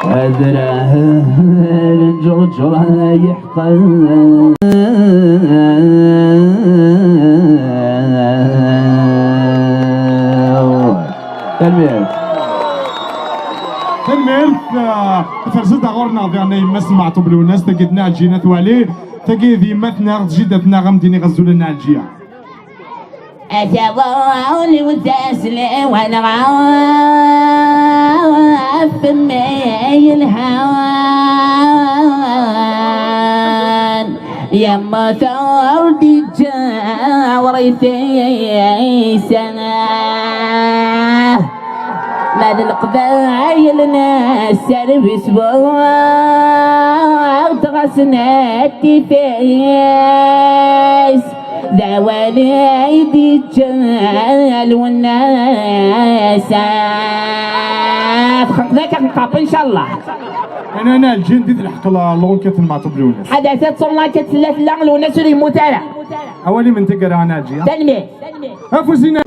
أذراه الجرج رايح تنمير فرزد غورنا ضيعنا يمس معطوب الناس تجدنا الجينا توالي تجد يمتنا جدتنا غمديني غزولنا الجيا أتبعوني وتسلي وانا غاف مي الهوان يما ثوردي جاوريتي سنة ماذا القبايل ناس سيرفيس وتغسنا التفايس ذا والدي جال والناس ذاك القاب ان شاء الله. انا الجن دي الحق لونكت المعطوب لوناس حدثت صرنا كتلات لوناس اللي يموت انا اولي من تقرا انا الجيا تنمي افوزينا